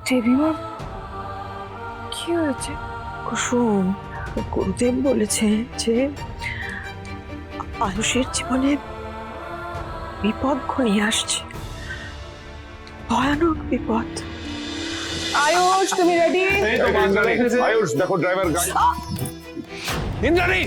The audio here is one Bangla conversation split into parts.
দেবীমা কি হয়েছে? কুসুম, গুরুদেব বলেছে যে আয়ুষের জীবনে বিপদ ঘনিয়ে আসছে, ভয়ানক বিপদ। আয়ুষ তুমি রেডি? আয়ুষ দেখো ড্রাইভার গাড়ি। ইন্দ্রাণী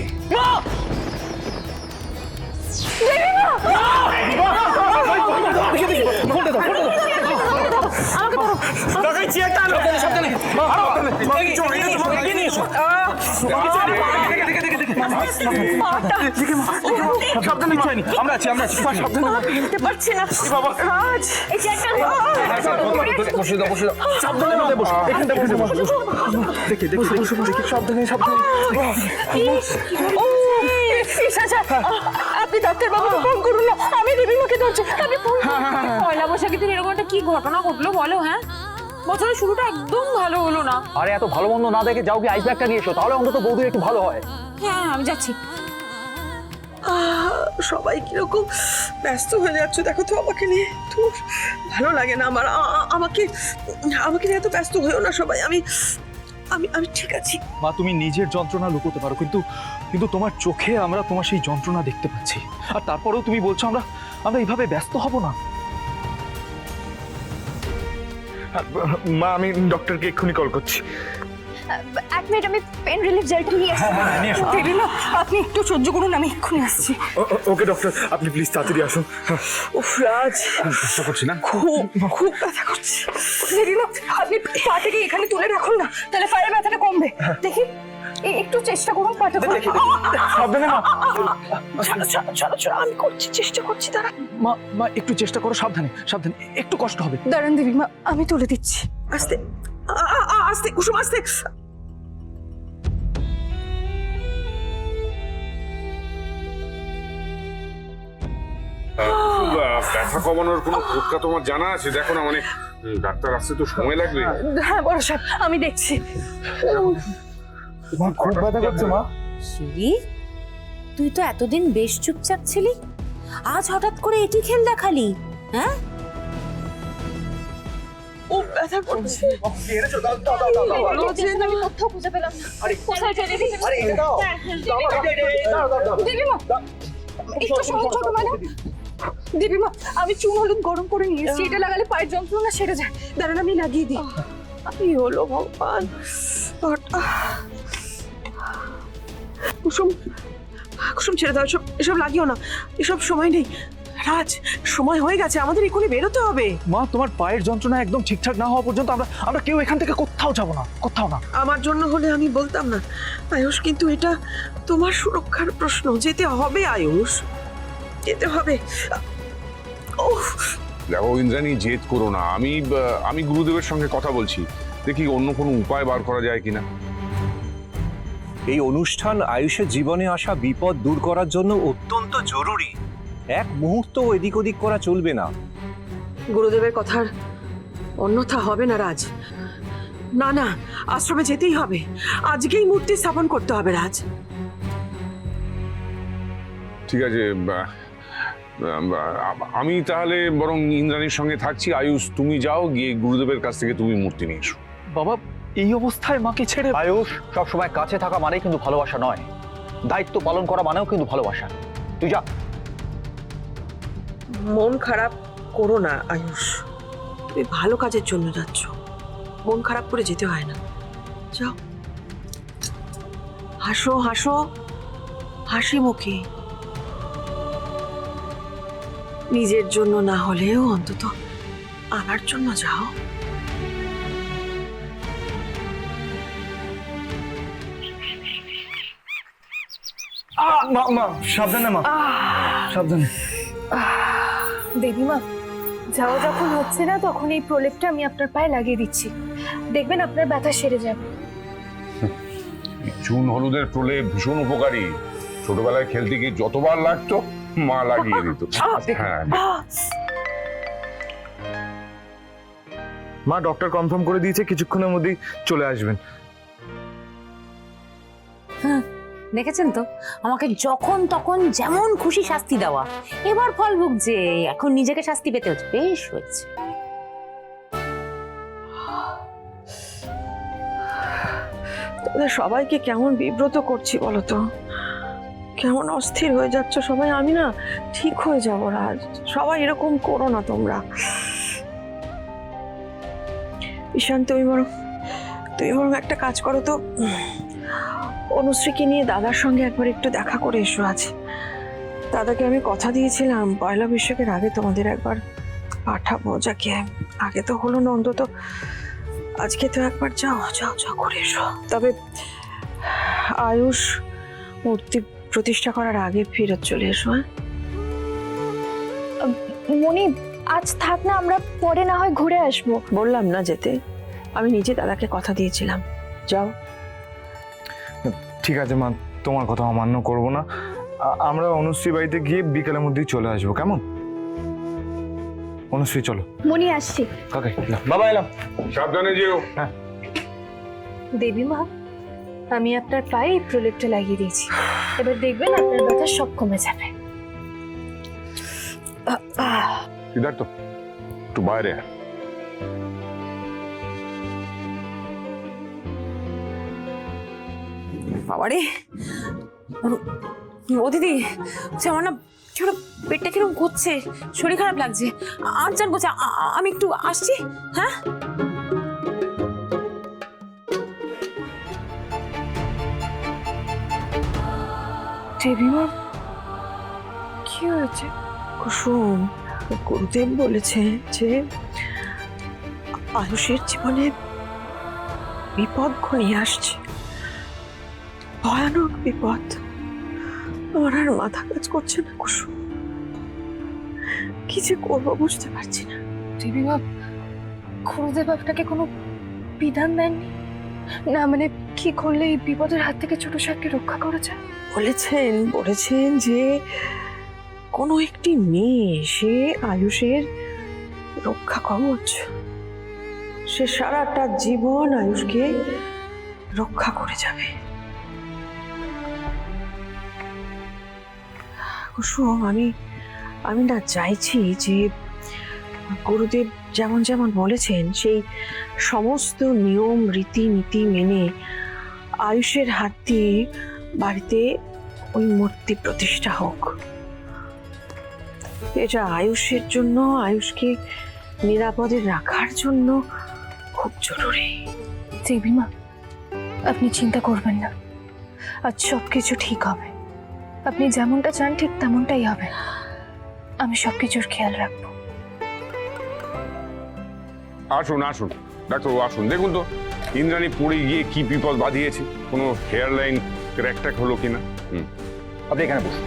আমরা আছি দেখতে পাচ্ছি না রাজ, এই যে একটা আপনি ডাক্তার বাবুকে ফোন করুন না, আমি দেবীমাকে ধরছি। আমি পয়লা বৈশাখী দিন এরকম একটা কি ঘটনা ঘটলো বলো? হ্যাঁ, বছরের শুরুটা একদম ভালো হলো না। আরে এত ভালো মন্দ না দেখে যাও কি আইস ব্যাগটা নিয়ে এসো, তাহলে অন্তত বৌদির একটু ভালো হয়। হ্যাঁ আমি যাচ্ছি। সবাই কিরকম ব্যস্ত হয়ে যাচ্ছে দেখো তো আমাকে নিয়ে। তো ভালো লাগে না আমার। আমাকে নিয়ে এত ব্যস্ত হয়েও না সবাই। আমি আমি আমি ঠিক আছি। মা তুমি নিজের যন্ত্রণা লুকোতে পারো, কিন্তু কিন্তু তোমার চোখে আমরা তোমার সেই যন্ত্রণা দেখতে পাচ্ছি, আর তারপরেও তুমি বলছো আমরা এইভাবে ব্যস্ত হব না। মা, আমি ডক্টরকে এক্ষুনি কল করছি। এক মিনিট, আমি পেন রিলিফ জেলটা নিয়ে আসছি। দেবীমা আপনি একটু সহ্য করুন, আমি এক্ষুনি আসছি। ওকে ডক্টর, আপনি প্লিজ তাড়াতাড়ি আসুন। উফ রাজ, কষ্ট করছি না? খুব খুব ব্যথা করছে। দেবীমা আপনি পাটাকে এখানে তুলে রাখুন না, তাহলে পায়ের ব্যথাটা কমবে। দেখি একটু চেষ্টা করুন পাটা। সাবধানে মা। চলো আমি করছি, চেষ্টা করছি। দাঁড়া মা একটু চেষ্টা করো, সাবধানে সাবধানে, একটু কষ্ট হবে। দাঁড়ান দেবীমা, আমি তুলে দিচ্ছি। আস্তে আস্তে কুসুম, আস্তে। ব্যথা কমানোর কোনো টোটকা তোমার জানা আছে? দেখো না, মানে ডাক্তার আসতে তো সময় লাগবে। হ্যাঁ বড় সাহেব, আমি দেখছি। তোমার খুব ব্যথা করছে মা। শিরি, তুই তো এতদিন বেশ চুপচাপ ছিলি, আজ হঠাৎ করে এটি খেল দেখালি? হ্যাঁ, ও ব্যথা করছে। আমি কোথাও খুঁজে পেলাম না। কোথায় চলে গেছে? দেবীমা একটু ছোট ম্যাডাম। দেবীমা আমি চুন হলুদ গরম করে নিয়ে এসেছি, এটা লাগালে পায়ের যন্ত্রণা সেরে যায়। দাঁড়ান আমি লাগিয়ে দিই। কি হলো ভগবান? কুসুম কুসুম ছেড়ে দাও, এসব লাগিও না, এসব সময় নেই। রাজ, সময় হয়ে গেছে, আমাদের এক্ষুনি বেরোতে হবে। মা তোমার পায়ের যন্ত্রণা একদম ঠিকঠাক না হওয়া পর্যন্ত আমরা কেউ এখান থেকে কোথাও যাব না, কোথাও না। আমার জন্য হলে আমি বলতাম না আয়ুষ, কিন্তু এটা তোমার সুরক্ষার প্রশ্ন। যেতে হবে আয়ুষ, যেতে হবে। দেখো ইন্দ্রাণী, জেদ করো না। আমি গুরুদেবের সঙ্গে কথা বলছি, দেখি অন্য কোনো উপায় বার করা যায় কিনা। এই অনুষ্ঠান আয়ুষের জীবনে আসা বিপদ দূর করার জন্য অত্যন্ত জরুরি। এক মুহূর্ত এদিক ওদিক করা চলবে না। গুরুদেবের কথার অন্যথা হবে না রাজ। না না, আশ্রমে যেতেই হবে, আজকেই মূর্তি স্থাপন করতে হবে রাজ। ঠিক আছে, আমি তাহলে বরং ইন্দ্রাণীর সঙ্গে থাকছি। আয়ুষ তুমি যাও, গিয়ে গুরুদেবের কাছ থেকে তুমি মূর্তি নিয়ে এসো। বাবা এই অবস্থায় মাকে ছেড়ে? আয়ুষ, সবসময় কাছে থাকা মানেই কিন্তু ভালোবাসা নয়, দায়িত্ব পালন করা মানেও কিন্তু ভালোবাসা। তুই যা। মন খারাপ করো না আয়ুষ, তুমি ভালো কাজের জন্য যাচ্ছ, মন খারাপ করে যেতে হয় না। যাও, হাসো হাসো, হাসি মুখে। নিজের জন্য না হলেও অন্তত আমার জন্য যাও। মা সাবধানে, মা সাবধানে। দেবীমা, যাওয়া যখন হচ্ছে না তখন এই প্রলেপটা আমি আপনার পায়ে লাগিয়ে দিচ্ছি, দেখবেন আপনার ব্যথা সেরে যাবে। চুন হলুদের প্রলেপ ভীষণ উপকারী। ছোটবেলায় খেলতে গিয়ে যতবার লাগতো মা লাগিয়ে দিত। হ্যাঁ, মা ডক্টর কনফার্ম করে দিয়েছে কিছুক্ষণের মধ্যেই চলে আসবেন। দেখেছেন তো, আমাকে যখন তখন যেমন খুশি শাস্তি দেওয়া, এবার ফল ভুগছে, এখন নিজেকে শাস্তি পেতে হচ্ছে। বেশ হয়েছে। ওদের সবাইকে কেমন বিব্রত করছি বলো তো, কেমন অস্থির হয়ে যাচ্ছ সবাই। আমি না ঠিক হয়ে যাবো রাজ, সবাই এরকম করো না তোমরা। ঈশান তুমি বরং একটা কাজ করো তো, অনুশ্রীকে নিয়ে দাদার সঙ্গে একবার একটু দেখা করে এসো আজ। দাদাকে আমি কথা দিয়েছিলাম পয়লা বৈশাখের আগে তোমাদের একবার পাঠাবো, যাকে আগে তো হলো না, অন্তত আজকে তো একবার যাও যাও যাও করে এসো। তবে আয়ুষ মূর্তি প্রতিষ্ঠা করার আগে ফেরত চলে এসো। হ্যাঁ মনি, আজ থাক না, আমরা পরে না হয় ঘুরে আসবো। বললাম না যেতে, আমি নিজে দাদাকে কথা দিয়েছিলাম। যাও। ঠিক আছে মা, তোমার কথা অমান্য করব না। আমরা অনুশ্রী বাড়িতে গিয়ে বিকেলের মধ্যেই চলে আসবো, কেমন? অনুশ্রী চলো। মনি, আসছি। কাকে বাবা এলাম। সাবধানে যেও। দেবী মা, আমি আপনার পায়ে এই প্রলেপটা লাগিয়ে দিয়েছি, এবার দেখবেন আপনার ব্যথা সব কমে যাবে। সিদ্ধার্থ, একটু বাইরে আয়। বাবারে, ও দিদি, আমার না কেমন পেটটা কিরকম করছে, শরীর খারাপ লাগছে। আর জান বলছে আমি একটু আসছি। হ্যাঁ দেবী মা, কি হয়েছে? কুসুম, গুরুদেব বলেছে যে আয়ুষের জীবনে বিপদ ঘনিয়ে আসছে, ভয়ানক বিপদ। আমার আর মাথা কাজ করছে না কুসুম, কি যে করবো বুঝতে পারছি না। দেবী মা, গুরুদেব আপনাকে কোনো বিধান দেননি? না মানে কি করলে এই বিপদের হাত থেকে ছোট সাপকে রক্ষা করা যায়? বলেছেন যে কোনো একটি মেয়ে, সে আয়ুষের রক্ষা কবচ, সে সারাটা জীবন আয়ুষকে রক্ষা করে যাবে। কুসুম, আমি না চাইছি যে গুরুদেব যেমন যেমন বলেছেন সেই সমস্ত নিয়ম রীতিনীতি মেনে আয়ুষের হাত দিয়ে বাড়িতে ওই মূর্তি প্রতিষ্ঠা হোক। এটা আয়ুষের জন্য, আয়ুষকে নিরাপদে রাখার জন্য খুব জরুরি। দেবী মা, আপনি চিন্তা করবেন না, আজ সবকিছু ঠিক হবে। আপনি যেমনটা চান ঠিক তেমনটাই হবে, আমি সবকিছুর খেয়াল রাখবো। আসুন আসুন ডাক্তারবাবু, আসুন। দেখুন তো ইন্দ্রাণী পড়ে গিয়ে কি বিপদ বাঁধিয়েছে, কোনো হেয়ার লাইন ক্র্যাক ট্যাক হলো কিনা। আপনি এখানে বসুন।